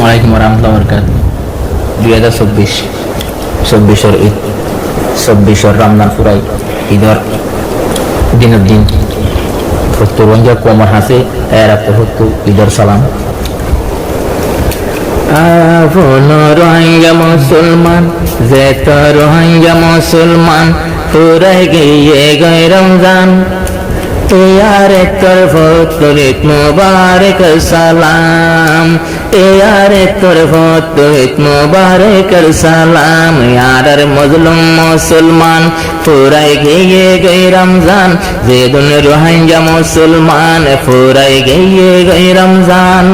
আলাইকুম রহমতুল্লাহ বরকাত। 2024 ঈদ, 24 রমজান ফুরাই ঈদর দিনের দিন ফতুরঞ্জা কোমর হাসে এর ফতু ঈদর সালাম। আপন রোহিঙ্গা মুসলমান যে তো রোহিঙ্গা মুসলমান ফুরাই গিয়ে গই রমজান यारे तरफ तुरित मुबारक सलाम यारे तरफ तुरित मुबारक सलाम यार मजलूम मुसलमान फुराई गए गए रमजान जेदुन रोहिंग्या मुसलमान फुराई गए गए रमजान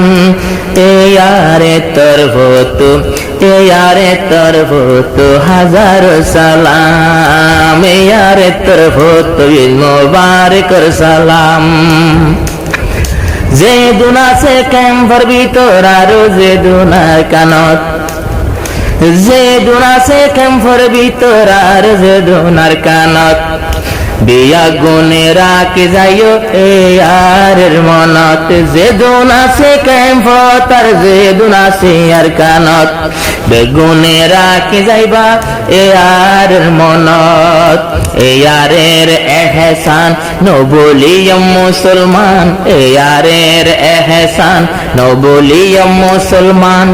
यारे तरफ तु यारे तरफ तो हजार सलाम यारे तरफ तो मुबारक सलाम जे दुना से कैम भरबी तोरा रोजे दुना कानत जे दुना से कैम भरबी तोरा रोजे दुनार कानत बिया गुने राख जाइयो ए यारेर मनत जे दुना से कैम भतर जे दुना से यार कानत बेगुने राख जाइबा ए यारेर मनत ए यारेर एहसान नो बोलियम मुसलमान ए यारेर एहसान नो बोलियम मुसलमान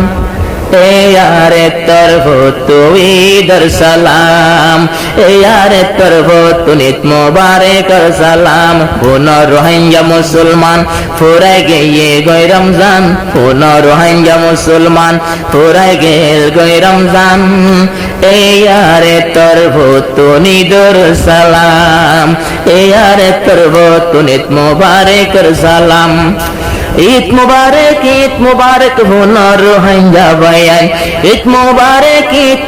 ए यारे तरफ तो ईदर सलाम ए यारे तरफ तो नित मुबारक सलाम पुनः रोहिंग्या मुसलमान फुराई गए गए रमजान पुनः रोहिंग्या मुसलमान फुराई गए गए रमजान ए यारे तरफ तो निदर सलाम ए यारे तरफ तो नित मुबारक सलाम ईद मुबारक होना रोहिंग्या बयान ईद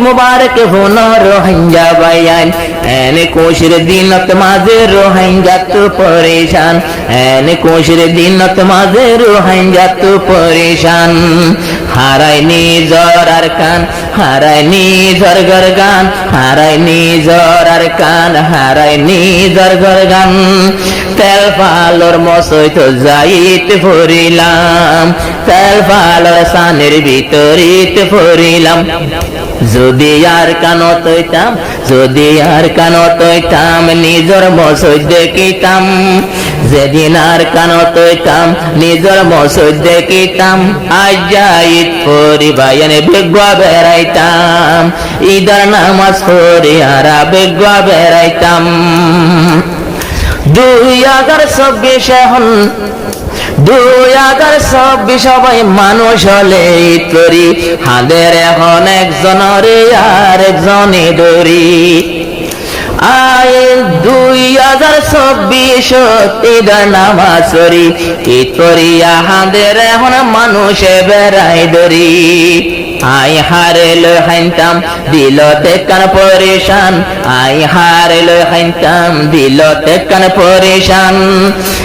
मुबारक होना रोहिंग्या बयान एने कोशिर दिनत माजे रोहिंग्या तो परेशान एने कोशिर दिनत माजे रोहिंग्या तो परेशान हाराय निजर अरकान हाराय निजर गरगान हाराय निजर अरकान हाराय निजर गरगान तेल फालोर मसोय तो जाइत फरिलाम तेल फालोर साনের ভিতরিত ফরিলাম যদি আর কানত হইতাম নিজর মসজিদ দেখিতাম যেদিন আর কানত হইতাম নিজর মসজিদ দেখিতাম আজ যাইত পরি বায়ানে বেগুয়া বেড়াইতাম ঈদের নামাজ পড়ি আর বেগুয়া বেড়াইতাম 2024 এখন 2024 সবাই মানুষ হলে ঈদ করি হাদের এখন একজনের আর একজনে ধরি আয় 2024 ঈদের নামাজ পড়ি ঈদ করিয়া হাদের এখন মানুষে বেড়াই ধরি আই হারে লো হাইতাম দিলতে কান পরেশান আই হারে লো হাইতাম দিলতে কান পরেশান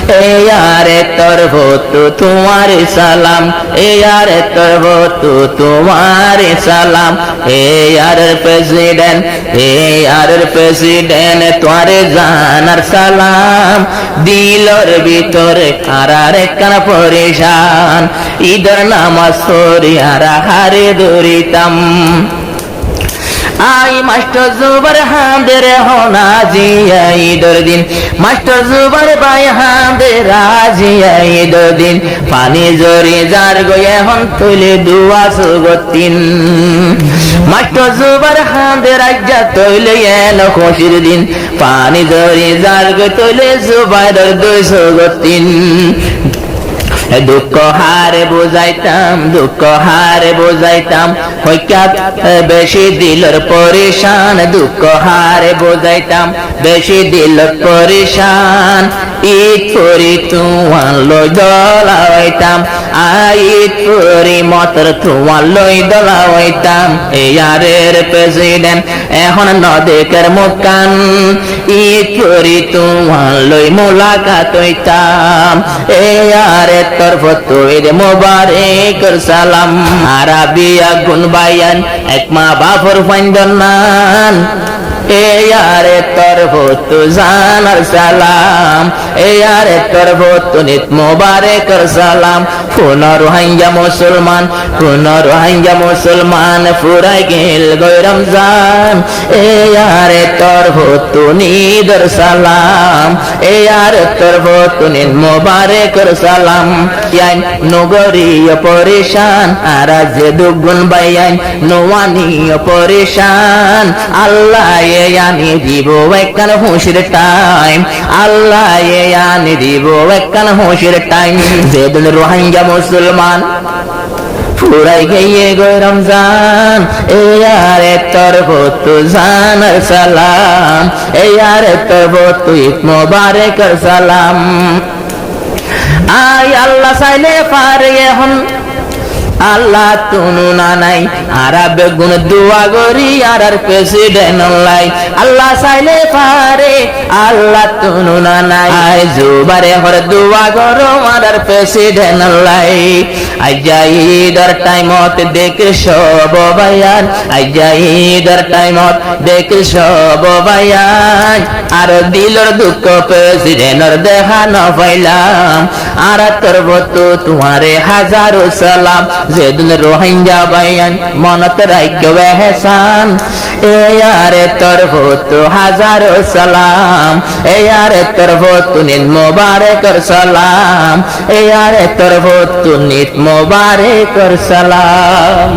এ यारे तरफ तो तुम्हारे सलाम ए यारे तरफ तो तुम्हारे सलाम ए यार प्रेसिडेंट तुम्हारे জানার সালাম দিলর ভিতরে কারারে কান পরেশান ঈদের নামাজ পড়ি আর হারে দরিতাম আই মাস্টার জুবার হাঁদের হোনা জিয়া ঈদের দিন মাস্টার জুবার ভাই হাঁদের রাজিয়া ঈদের দিন পানি জরি যার গয়ে হন তুলে দুয়া সুগতিন মাস্টার জুবার হাঁদের আজ্জা তৈলে এলো খুশির দিন পানি জরি যার গয়ে তুলে জুবাইরের দুই সুগতিন দুঃখ হারে বোঝাইতাম হইকা বেশি দিলর পরেশান দুঃখ হারে বোঝাইতাম বেশি দিলর পরেশান ঈদ করি তোমার লই দলাইতাম ঈদ করি মতর তোমার লই দলাইতাম ইয়ারের প্রেসিডেন্ট এখন নদেকের মুকান ঈদ করি তোমার লই মোলাকাত হইতাম ইয়ারে तरफ तो ईद मुबारक सलाम आराबिया गुन बायान एक मा बाफर फाइंदनान এ ইয়ারে তরফত জানার সালাম এ ইয়ারে তরফত নিত মোবারকর সালাম কোন রোহিঙ্গা মুসলমান ফুরাই গেল গয় রমজান এ ইয়ারে তরফত নিদর সালাম এ ইয়ারে তরফত নিত মোবারকর সালাম ইয়ান নগরীয় পরেশান আরাজ দুগুন বায়ান নোয়ানিয় পরেশান আল্লাহ এ আনি দিব একখান হুঁশির টাইম আল্লাহ এ আনি দিব একখান হুঁশির টাইম যেদিন রোহিঙ্গা মুসলমান ফুরাই গিয়ে গো রমজান এ ইয়ারে তরফত জানার সালাম এ ইয়ারে তরফত ঈদ মোবারকর সালাম আয় আল্লাহ চাইলে পারে এখন আল্লাহ তুনু না নাই আরব গুণ দোয়া করি আর প্রেসিডেন্ট লাই আল্লাহ চাইলে পারে আল্লাহ তুনু না নাই আই জুবারে হর দোয়া করো আর প্রেসিডেন্ট লাই আইজাইদার টাইমত দেখ সব বায়ান আইজাইদার টাইমত দেখ সব বায়ান আর দিলর দুঃখ প্রেসিডেন্টর দেখা না পাইলাম আর তরবত তোমারে হাজারো সালাম যেদিন রোহিঙ্গা বায়ান মনত রাখো এহসান এ ইয়ারে তরফত হাজারো সালাম এ ইয়ারে তরফত নিত মোবারকর সালাম এ ইয়ারে তরফত নিত মোবারকর সালাম।